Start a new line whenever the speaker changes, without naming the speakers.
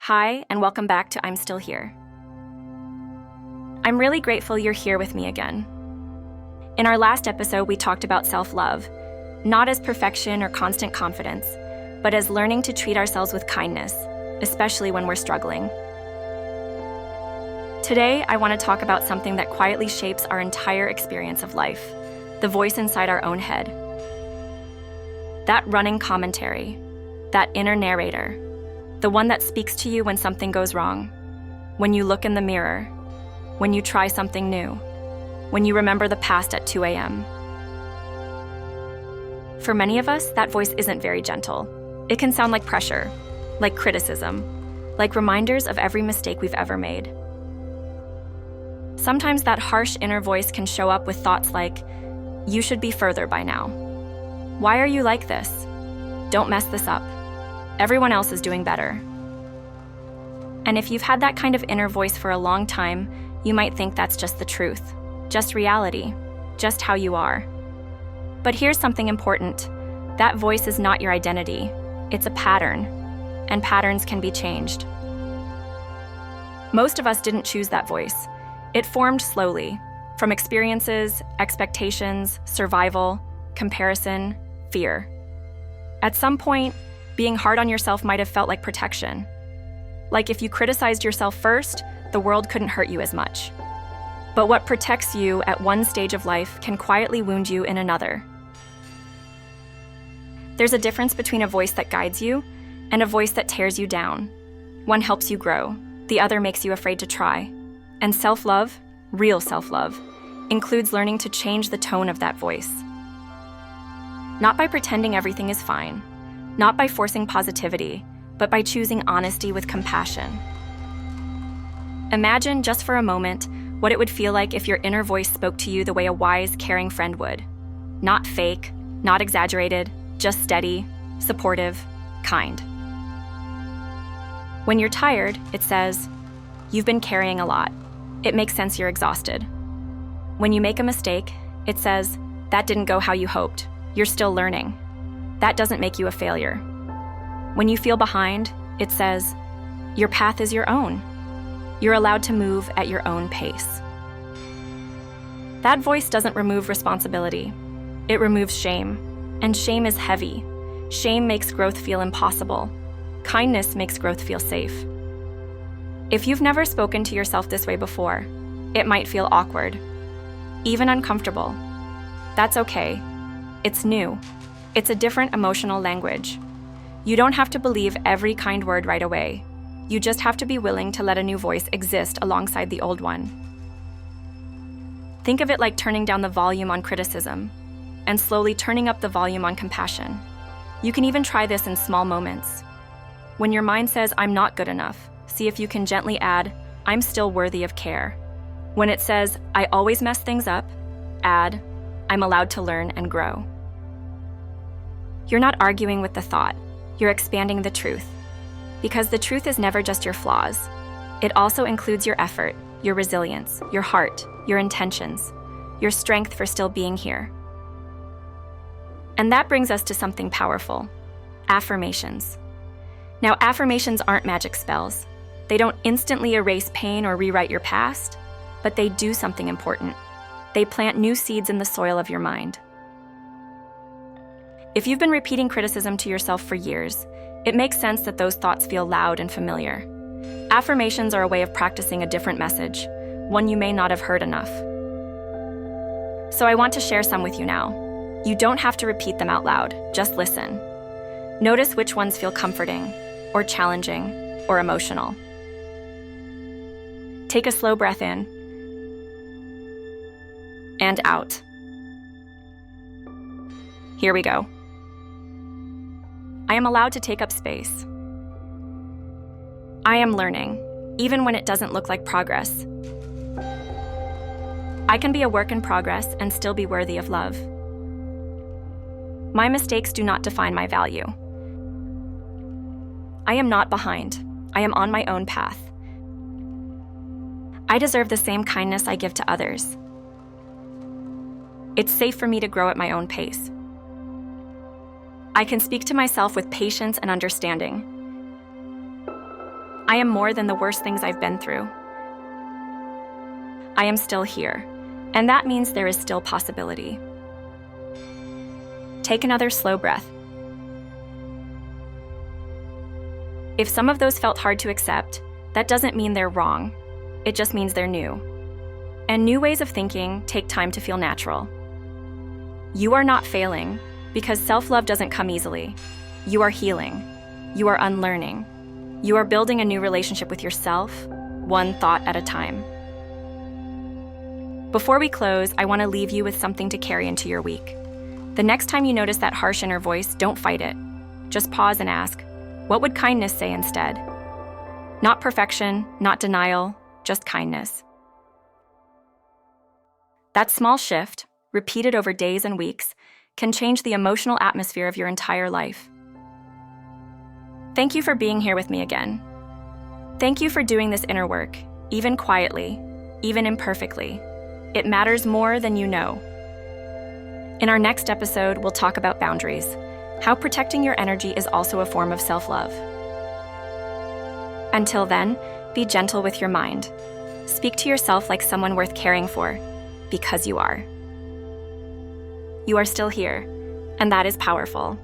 Hi, and welcome back to I'm Still Here. I'm really grateful you're here with me again. In our last episode, we talked about self-love, not as perfection or constant confidence, but as learning to treat ourselves with kindness, especially when we're struggling. Today, I want to talk about something that quietly shapes our entire experience of life, the voice inside our own head. That running commentary, that inner narrator, the one that speaks to you when something goes wrong, when you look in the mirror, when you try something new, when you remember the past at 2 a.m. For many of us, that voice isn't very gentle. It can sound like pressure, like criticism, like reminders of every mistake we've ever made. Sometimes that harsh inner voice can show up with thoughts like, "You should be further by now. Why are you like this? Don't mess this up. Everyone else is doing better." And if you've had that kind of inner voice for a long time, you might think that's just the truth, just reality, just how you are. But here's something important. That voice is not your identity. It's a pattern, and patterns can be changed. Most of us didn't choose that voice. It formed slowly, from experiences, expectations, survival, comparison, fear. At some point, being hard on yourself might have felt like protection. Like if you criticized yourself first, the world couldn't hurt you as much. But what protects you at one stage of life can quietly wound you in another. There's a difference between a voice that guides you and a voice that tears you down. One helps you grow, the other makes you afraid to try. And self-love, real self-love, includes learning to change the tone of that voice. Not by pretending everything is fine, not by forcing positivity, but by choosing honesty with compassion. Imagine, just for a moment, what it would feel like if your inner voice spoke to you the way a wise, caring friend would. Not fake, not exaggerated, just steady, supportive, kind. When you're tired, it says, "You've been carrying a lot. It makes sense you're exhausted." When you make a mistake, it says, "That didn't go how you hoped. You're still learning. That doesn't make you a failure." When you feel behind, it says, "Your path is your own. You're allowed to move at your own pace." That voice doesn't remove responsibility. It removes shame. And shame is heavy. Shame makes growth feel impossible. Kindness makes growth feel safe. If you've never spoken to yourself this way before, it might feel awkward, even uncomfortable. That's okay. It's new. It's a different emotional language. You don't have to believe every kind word right away. You just have to be willing to let a new voice exist alongside the old one. Think of it like turning down the volume on criticism and slowly turning up the volume on compassion. You can even try this in small moments. When your mind says, "I'm not good enough," see if you can gently add, "I'm still worthy of care." When it says, "I always mess things up," add, "I'm allowed to learn and grow." You're not arguing with the thought. You're expanding the truth. Because the truth is never just your flaws. It also includes your effort, your resilience, your heart, your intentions, your strength for still being here. And that brings us to something powerful: affirmations. Now, affirmations aren't magic spells. They don't instantly erase pain or rewrite your past, but they do something important. They plant new seeds in the soil of your mind. If you've been repeating criticism to yourself for years, it makes sense that those thoughts feel loud and familiar. Affirmations are a way of practicing a different message, one you may not have heard enough. So I want to share some with you now. You don't have to repeat them out loud, just listen. Notice which ones feel comforting, or challenging, or emotional. Take a slow breath in and out. Here we go. I am allowed to take up space. I am learning, even when it doesn't look like progress. I can be a work in progress and still be worthy of love. My mistakes do not define my value. I am not behind. I am on my own path. I deserve the same kindness I give to others. It's safe for me to grow at my own pace. I can speak to myself with patience and understanding. I am more than the worst things I've been through. I am still here, and that means there is still possibility. Take another slow breath. If some of those felt hard to accept, that doesn't mean they're wrong. It just means they're new. And new ways of thinking take time to feel natural. You are not failing, because self-love doesn't come easily. You are healing. You are unlearning. You are building a new relationship with yourself, one thought at a time. Before we close, I want to leave you with something to carry into your week. The next time you notice that harsh inner voice, don't fight it. Just pause and ask, what would kindness say instead? Not perfection, not denial, just kindness. That small shift, repeated over days and weeks, can change the emotional atmosphere of your entire life. Thank you for being here with me again. Thank you for doing this inner work, even quietly, even imperfectly. It matters more than you know. In our next episode, we'll talk about boundaries, how protecting your energy is also a form of self-love. Until then, be gentle with your mind. Speak to yourself like someone worth caring for, because you are. You are still here, and that is powerful.